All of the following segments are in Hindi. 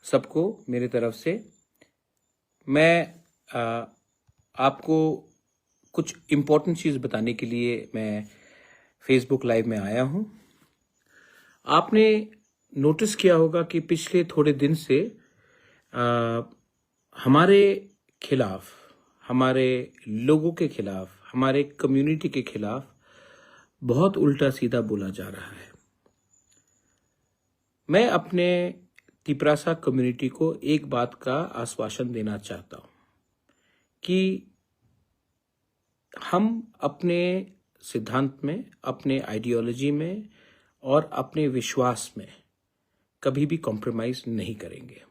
सबको मेरी तरफ से। मैं आपको कुछ इम्पोर्टेंट चीज़ बताने के लिए मैं फेसबुक लाइव में आया हूँ। आपने नोटिस किया होगा कि पिछले थोड़े दिन से हमारे खिलाफ, हमारे लोगों के खिलाफ, हमारे कम्युनिटी के खिलाफ बहुत उल्टा सीधा बोला जा रहा है। मैं अपने तिपरासा कम्युनिटी को एक बात का आश्वासन देना चाहता हूँ कि हम अपने सिद्धांत में, अपने आइडियोलॉजी में और अपने विश्वास में कभी भी कॉम्प्रोमाइज नहीं करेंगे।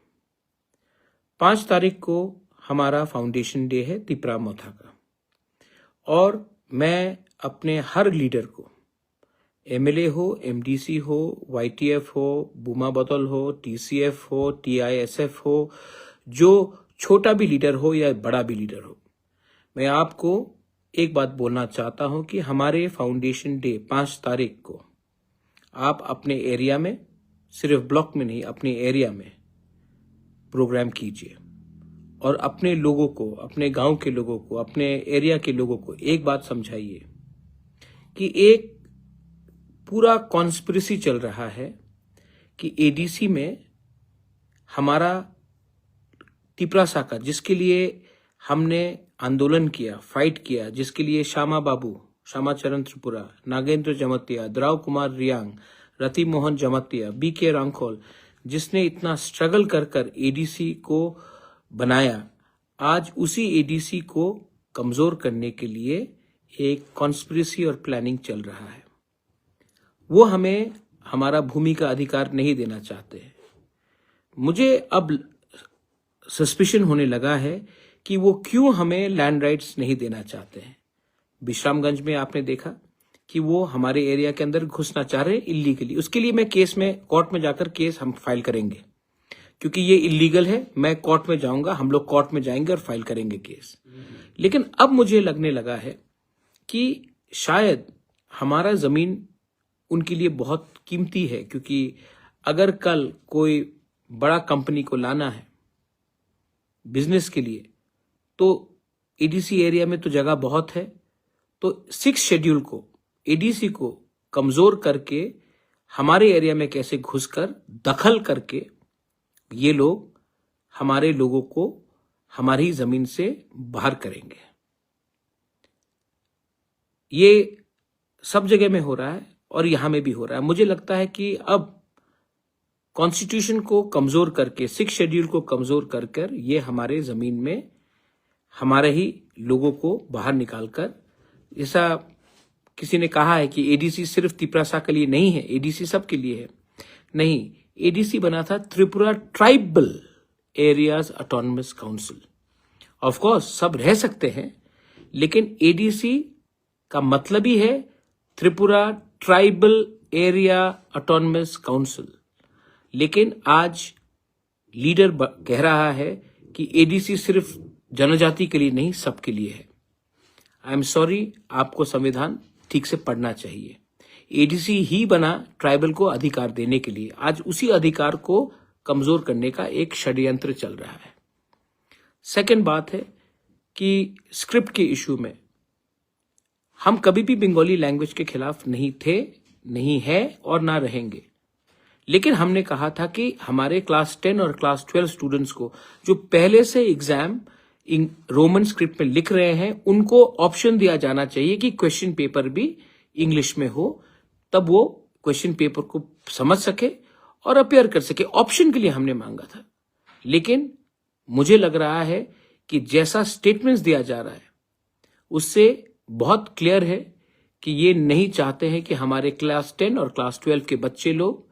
5 तारीख को हमारा फाउंडेशन डे है तिपरा मोथा का, और मैं अपने हर लीडर को, एमएलए हो, एमडीसी हो, वाईटीएफ हो, बुमा बतौल हो, टीसीएफ हो, टीआईएसएफ हो, जो छोटा भी लीडर हो या बड़ा भी लीडर हो, मैं आपको एक बात बोलना चाहता हूं कि हमारे फाउंडेशन डे 5 तारीख को आप अपने एरिया में, सिर्फ ब्लॉक में नहीं, अपने एरिया में प्रोग्राम कीजिए और अपने लोगों को, अपने गांव के लोगों को, अपने एरिया के लोगों को एक बात समझाइए कि एक पूरा कॉन्स्पिरेसी चल रहा है कि एडीसी में हमारा तिपरासा का, जिसके लिए हमने आंदोलन किया, फाइट किया, जिसके लिए श्यामा बाबू, श्यामाचरण त्रिपुरा, नागेंद्र जमतिया, द्राव कुमार रियांग, रति मोहन जमतिया, बीके रांखोल, जिसने इतना स्ट्रगल कर एडीसी को बनाया, आज उसी एडीसी को कमजोर करने के लिए एक कॉन्स्पिरेसी और प्लानिंग चल रहा है। वो हमें हमारा भूमि का अधिकार नहीं देना चाहते हैं। मुझे अब सस्पिशन होने लगा है कि वो क्यों हमें लैंड राइट्स नहीं देना चाहते हैं। विश्रामगंज में आपने देखा कि वो हमारे एरिया के अंदर घुसना चाह रहे हैं इलीगली। उसके लिए मैं केस में, कोर्ट में जाकर केस हम फाइल करेंगे, क्योंकि ये इलीगल है। मैं कोर्ट में जाऊंगा, हम लोग कोर्ट में जाएंगे और फाइल करेंगे केस। लेकिन अब मुझे लगने लगा है कि शायद हमारा जमीन उनके लिए बहुत कीमती है, क्योंकि अगर कल कोई बड़ा कंपनी को लाना है बिजनेस के लिए, तो एडीसी एरिया में तो जगह बहुत है। तो 6 शेड्यूल को, एडीसी को कमजोर करके हमारे एरिया में कैसे घुसकर दखल करके ये लोग हमारे लोगों को हमारी जमीन से बाहर करेंगे। ये सब जगह में हो रहा है और यहां में भी हो रहा है। मुझे लगता है कि अब कॉन्स्टिट्यूशन को कमजोर करके, 6 शेड्यूल को कमजोर कर ये हमारे जमीन में हमारे ही लोगों को बाहर निकालकर, ऐसा किसी ने कहा है कि एडीसी सिर्फ तिपरासा के लिए नहीं है, एडीसी सबके लिए है। नहीं, एडीसी बना था Tripura tribal areas autonomous council. Of course सब रह सकते हैं, लेकिन एडीसी का मतलब ही है Tripura tribal area autonomous council. लेकिन आज लीडर कह रहा है कि एडीसी सिर्फ जनजाति के लिए नहीं, सबके लिए है। आई एम सॉरी, आपको संविधान ठीक से पढ़ना चाहिए। एडीसी ही बना ट्राइबल को अधिकार देने के लिए। आज उसी अधिकार को कमजोर करने का एक षड्यंत्र चल रहा है। सेकंड बात है कि स्क्रिप्ट के इशू में हम कभी भी बंगाली लैंग्वेज के खिलाफ नहीं थे, नहीं है और ना रहेंगे। लेकिन हमने कहा था कि हमारे क्लास 10 और क्लास 12 स्टूडेंट्स को, जो पहले से एग्जाम रोमन स्क्रिप्ट में लिख रहे हैं, उनको ऑप्शन दिया जाना चाहिए कि क्वेश्चन पेपर भी इंग्लिश में हो, तब वो क्वेश्चन पेपर को समझ सके और अपेयर कर सके। ऑप्शन के लिए हमने मांगा था। लेकिन मुझे लग रहा है कि जैसा स्टेटमेंट्स दिया जा रहा है उससे बहुत क्लियर है कि ये नहीं चाहते हैं कि हमारे क्लास 10 और क्लास 12 के बच्चे लोग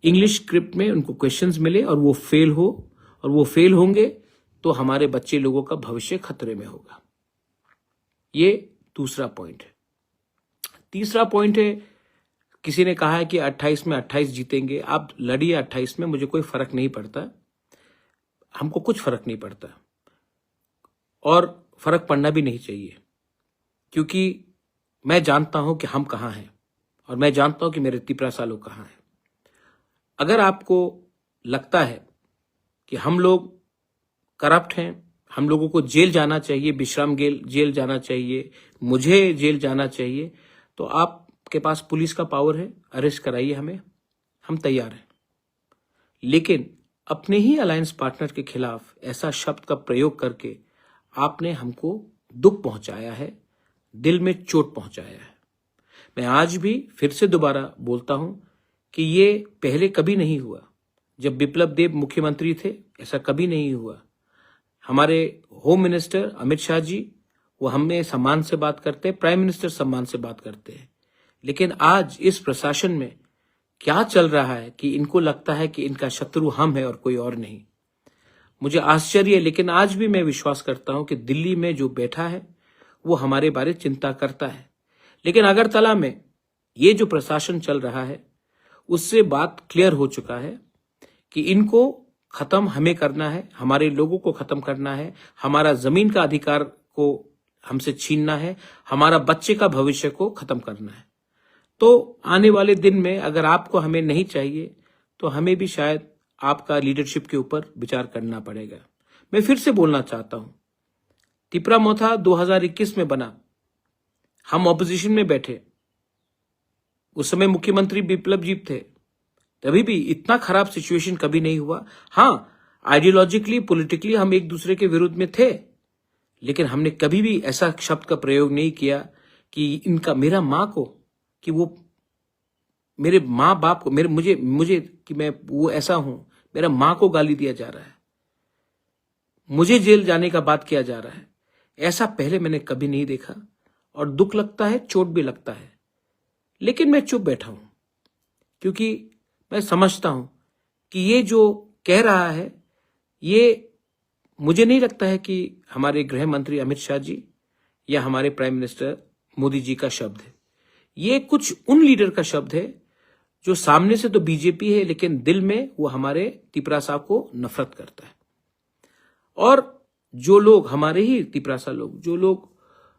इंग्लिश स्क्रिप्ट में उनको क्वेश्चंस मिले और वो फेल हो, और वो फेल होंगे तो हमारे बच्चे लोगों का भविष्य खतरे में होगा। ये दूसरा पॉइंट है। तीसरा पॉइंट है, किसी ने कहा है कि 28 में 28 जीतेंगे। आप लड़िए 28 में, मुझे कोई फर्क नहीं पड़ता, हमको कुछ फर्क नहीं पड़ता और फर्क पड़ना भी नहीं चाहिए, क्योंकि मैं जानता हूं कि हम कहां हैं और मैं जानता हूं कि मेरे तिपरासा लोग कहां हैं। अगर आपको लगता है कि हम लोग करप्ट हैं, हम लोगों को जेल जाना चाहिए, विश्राम जेल जाना चाहिए, मुझे जेल जाना चाहिए, तो आपके पास पुलिस का पावर है, अरेस्ट कराइए हमें, हम तैयार हैं। लेकिन अपने ही अलायंस पार्टनर के खिलाफ ऐसा शब्द का प्रयोग करके आपने हमको दुख पहुंचाया है, दिल में चोट पहुंचाया है। मैं आज भी फिर से दोबारा बोलता हूं कि ये पहले कभी नहीं हुआ। जब बिप्लब देब मुख्यमंत्री थे ऐसा कभी नहीं हुआ। हमारे होम मिनिस्टर अमित शाह जी, वो हमें सम्मान से बात करते हैं, प्राइम मिनिस्टर सम्मान से बात करते हैं। लेकिन आज इस प्रशासन में क्या चल रहा है कि इनको लगता है कि इनका शत्रु हम है और कोई और नहीं। मुझे आश्चर्य है, लेकिन आज भी मैं विश्वास करता हूं कि दिल्ली में जो बैठा है वो हमारे बारे चिंता करता है। लेकिन अगरतला में ये जो प्रशासन चल रहा है उससे बात क्लियर हो चुका है कि इनको खत्म हमें करना है, हमारे लोगों को खत्म करना है, हमारा जमीन का अधिकार को हमसे छीनना है, हमारा बच्चे का भविष्य को खत्म करना है। तो आने वाले दिन में अगर आपको हमें नहीं चाहिए तो हमें भी शायद आपका लीडरशिप के ऊपर विचार करना पड़ेगा। मैं फिर से बोलना चाहता हूं, तिपरा मोथा 2021 में बना, हम ऑपोजिशन में बैठे, उस समय मुख्यमंत्री बिप्लब जी थे, तभी भी इतना खराब सिचुएशन कभी नहीं हुआ। हाँ, आइडियोलॉजिकली पॉलिटिकली हम एक दूसरे के विरुद्ध में थे, लेकिन हमने कभी भी ऐसा शब्द का प्रयोग नहीं किया कि इनका मेरा माँ को, कि वो मेरे माँ बाप को, मेरे मुझे कि मैं वो ऐसा हूं, मेरा माँ को गाली दिया जा रहा है, मुझे जेल जाने का बात किया जा रहा है। ऐसा पहले मैंने कभी नहीं देखा और दुख लगता है, चोट भी लगता है। लेकिन मैं चुप बैठा हूं क्योंकि मैं समझता हूं कि ये जो कह रहा है ये मुझे नहीं लगता है कि हमारे गृह मंत्री अमित शाह जी या हमारे प्राइम मिनिस्टर मोदी जी का शब्द है। ये कुछ उन लीडर का शब्द है जो सामने से तो बीजेपी है लेकिन दिल में वो हमारे तिपरासा को नफरत करता है। और जो लोग हमारे ही तिपरासा लोग, जो लोग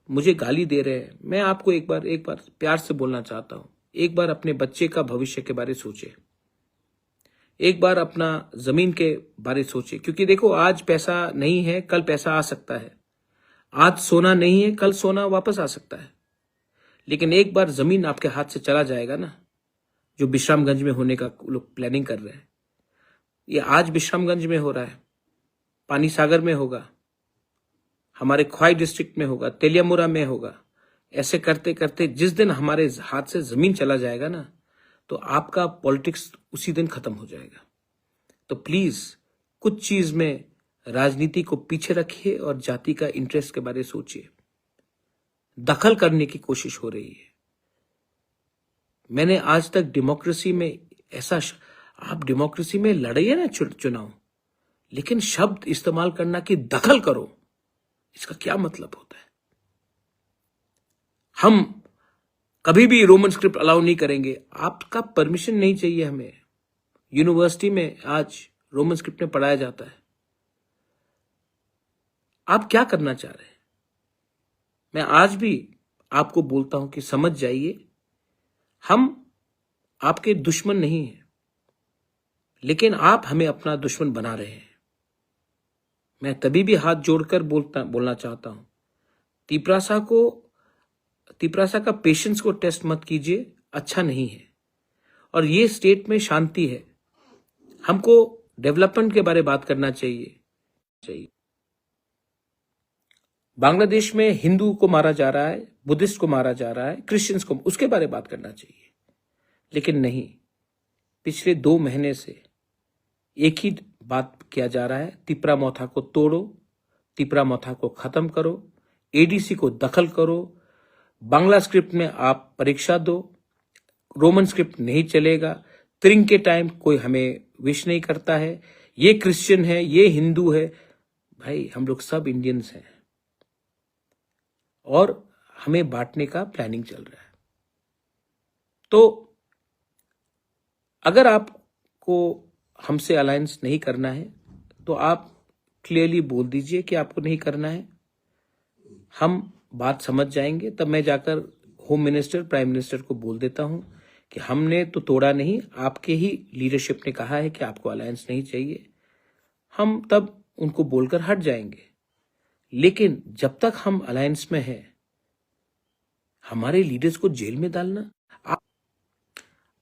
मुझे गाली दे रहे हैं, मैं आपको एक बार प्यार से बोलना चाहता हूं, एक बार अपने बच्चे का भविष्य के बारे सोचे, एक बार अपना जमीन के बारे सोचे। क्योंकि देखो, आज पैसा नहीं है, कल पैसा आ सकता है, आज सोना नहीं है, कल सोना वापस आ सकता है। लेकिन एक बार जमीन आपके हाथ से चला जाएगा ना, जो विश्रामगंज में होने का लोग प्लानिंग कर रहे हैं, ये आज विश्रामगंज में हो रहा है, पानी सागर में होगा, हमारे ख्वाई डिस्ट्रिक्ट में होगा, तेलियामुरा में होगा। ऐसे करते करते जिस दिन हमारे हाथ से जमीन चला जाएगा ना, तो आपका पॉलिटिक्स उसी दिन खत्म हो जाएगा। तो प्लीज कुछ चीज में राजनीति को पीछे रखिए और जाति का इंटरेस्ट के बारे में सोचिए। दखल करने की कोशिश हो रही है। मैंने आज तक डेमोक्रेसी में ऐसा, आप डेमोक्रेसी में लड़िए ना चुनाव, लेकिन शब्द इस्तेमाल करना कि दखल करो, इसका क्या मतलब होता है? हम कभी भी रोमन स्क्रिप्ट अलाउ नहीं करेंगे। आपका परमिशन नहीं चाहिए हमें। यूनिवर्सिटी में आज रोमन स्क्रिप्ट में पढ़ाया जाता है। आप क्या करना चाह रहे हैं? मैं आज भी आपको बोलता हूं कि समझ जाइए, हम आपके दुश्मन नहीं हैं, लेकिन आप हमें अपना दुश्मन बना रहे हैं। मैं तभी भी हाथ जोड़कर बोलना चाहता हूं, तिपरासा का पेशेंस को टेस्ट मत कीजिए, अच्छा नहीं है। और ये स्टेट में शांति है, हमको डेवलपमेंट के बारे में बात करना चाहिए। बांग्लादेश में हिंदू को मारा जा रहा है, बुद्धिस्ट को मारा जा रहा है, क्रिश्चियंस को, उसके बारे में बात करना चाहिए। लेकिन नहीं, पिछले 2 महीने से एक ही बात किया जा रहा है, तिपरा मोथा को तोड़ो, तिपरा मोथा को खत्म करो, एडीसी को दखल करो, बांग्ला स्क्रिप्ट में आप परीक्षा दो, रोमन स्क्रिप्ट नहीं चलेगा, त्रिंग के टाइम कोई हमें विश नहीं करता है, ये क्रिश्चियन है, ये हिंदू है। भाई, हम लोग सब इंडियंस हैं और हमें बांटने का प्लानिंग चल रहा है। तो अगर आपको हमसे अलायंस नहीं करना है तो आप क्लियरली बोल दीजिए कि आपको नहीं करना है, हम बात समझ जाएंगे। तब मैं जाकर होम मिनिस्टर, प्राइम मिनिस्टर को बोल देता हूं कि हमने तो तोड़ा नहीं, आपके ही लीडरशिप ने कहा है कि आपको अलायंस नहीं चाहिए। हम तब उनको बोलकर हट जाएंगे। लेकिन जब तक हम अलायंस में हैं, हमारे लीडर्स को जेल में डालना,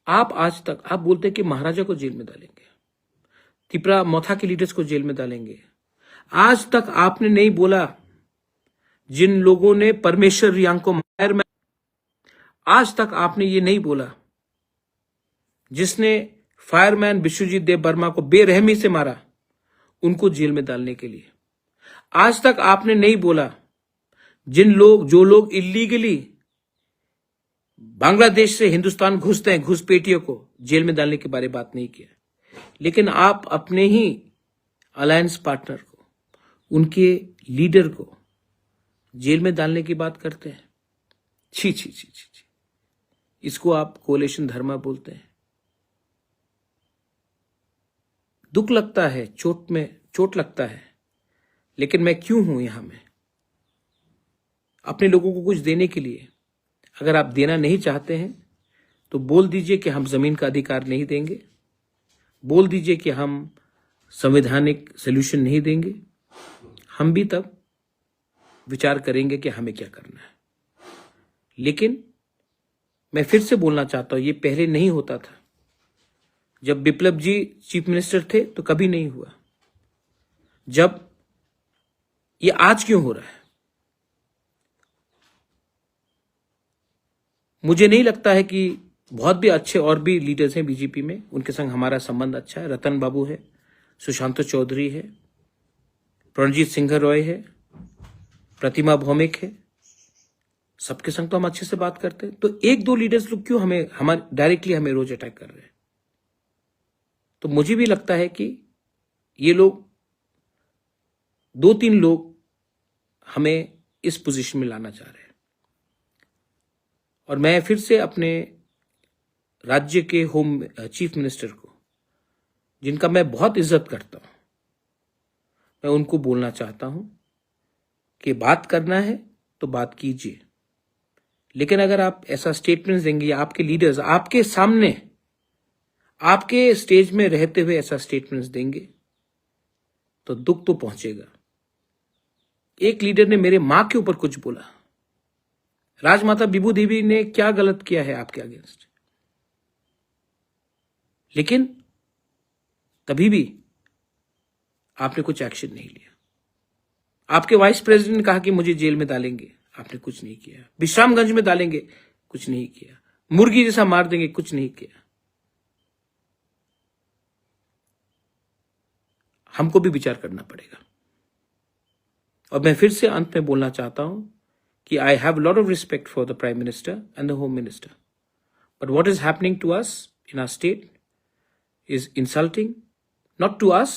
आप आज तक आप बोलते हैं कि महाराजा को जेल में डालेंगे, तिपरा मोथा के लीडर्स को जेल में डालेंगे। आज तक आपने नहीं बोला जिन लोगों ने परमेश्वर रियांग को मार में, आज तक आपने ये नहीं बोला जिसने फायरमैन विश्वजीत देव वर्मा को बेरहमी से मारा, उनको जेल में डालने के लिए। आज तक आपने नहीं बोला जो लोग इलीगली बांग्लादेश से हिंदुस्तान घुसते हैं, घुसपैठियों को जेल में डालने के बारे में बात नहीं किया। लेकिन आप अपने ही अलायंस पार्टनर को, उनके लीडर को जेल में डालने की बात करते हैं। छी छी छी छी छी, इसको आप कोलेशन धर्मा बोलते हैं। दुख लगता है, चोट लगता है, लेकिन मैं क्यों हूं यहां में? अपने लोगों को कुछ देने के लिए। अगर आप देना नहीं चाहते हैं तो बोल दीजिए कि हम जमीन का अधिकार नहीं देंगे, बोल दीजिए कि हम संवैधानिक सॉल्यूशन नहीं देंगे। हम भी तब विचार करेंगे कि हमें क्या करना है। लेकिन मैं फिर से बोलना चाहता हूं, ये पहले नहीं होता था। जब बिप्लब जी चीफ मिनिस्टर थे तो कभी नहीं हुआ। जब ये आज क्यों हो रहा है? मुझे नहीं लगता है कि बहुत भी अच्छे और भी लीडर्स हैं बीजेपी में, उनके संग हमारा संबंध अच्छा है। रतन बाबू है, सुशांत चौधरी है, रणजीत सिंह रॉय है, प्रतिमा भौमिक है, सबके संग तो हम अच्छे से बात करते हैं। तो एक दो लीडर्स लोग क्यों हमारे डायरेक्टली हमें रोज अटैक कर रहे हैं? तो मुझे भी लगता है कि ये लोग, दो तीन लोग हमें इस पोजीशन में लाना चाह रहे हैं। और मैं फिर से अपने राज्य के होम चीफ मिनिस्टर को, जिनका मैं बहुत इज्जत करता हूं, मैं उनको बोलना चाहता हूं कि बात करना है तो बात कीजिए। लेकिन अगर आप ऐसा स्टेटमेंट देंगे, आपके लीडर्स आपके सामने, आपके स्टेज में रहते हुए ऐसा स्टेटमेंट्स देंगे, तो दुख तो पहुंचेगा। एक लीडर ने मेरे मां के ऊपर कुछ बोला। राजमाता बिबू देवी ने क्या गलत किया है आपके अगेंस्ट? लेकिन कभी भी आपने कुछ एक्शन नहीं लिया। आपके वाइस प्रेसिडेंट ने कहा कि मुझे जेल में डालेंगे, आपने कुछ नहीं किया। विश्रामगंज में डालेंगे, कुछ नहीं किया। मुर्गी जैसा मार देंगे, कुछ नहीं किया। हमको भी विचार करना पड़ेगा। और मैं फिर से अंत में बोलना चाहता हूं कि I have a lot of respect for the Prime Minister and the Home Minister. But what is happening to us in our state is insulting, not to us,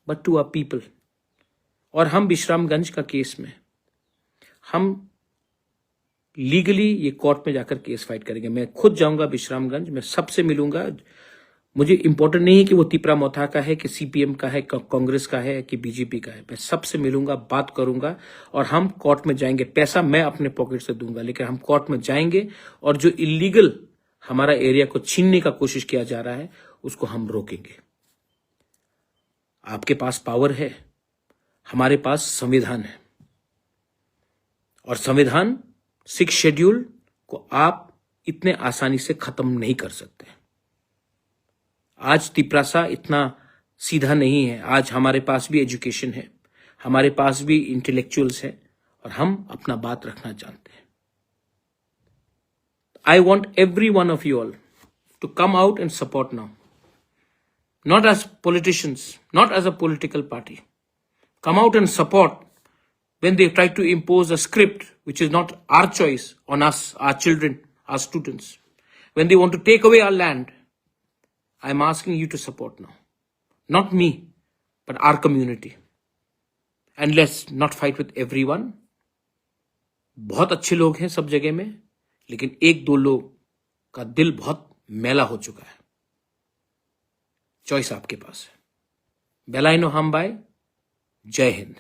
but to our people. और हम विश्रामगंज का केस में हम लीगली ये कोर्ट में जाकर केस फाइट करेंगे। मैं खुद जाऊंगा विश्रामगंज, मैं सबसे मिलूंगा। मुझे इंपॉर्टेंट नहीं है कि वो तिपरा मोथा का है, कि सीपीएम का है, कांग्रेस का है, कि बीजेपी का है। मैं सबसे मिलूंगा, बात करूंगा और हम कोर्ट में जाएंगे। पैसा मैं अपने पॉकेट से दूंगा, लेकिन हम कोर्ट में जाएंगे और जो इलीगल हमारा एरिया को छीनने का कोशिश किया जा रहा है उसको हम रोकेंगे। आपके पास पावर है, हमारे पास संविधान है, और संविधान 6 शेड्यूल को आप इतने आसानी से खत्म नहीं कर सकते। आज तिपरासा इतना सीधा नहीं है। आज हमारे पास भी एजुकेशन है, हमारे पास भी इंटेलेक्चुअल्स है, और हम अपना बात रखना जानते हैं। I want every one of you all to come out and support now, not as politicians, not as a political party. Come out and support when they try to impose a script which is not our choice on us, our children, our students. When they want to take away our land, I'm asking you to support now. Not me, but our community. And let's not fight with everyone. बहुत अच्छे लोग हैं सब जगह में, लेकिन एक दो लोग का दिल बहुत मैला हो चुका है। चॉइस आपके पास है। बेलाइनो हम बाय। जय हिंद।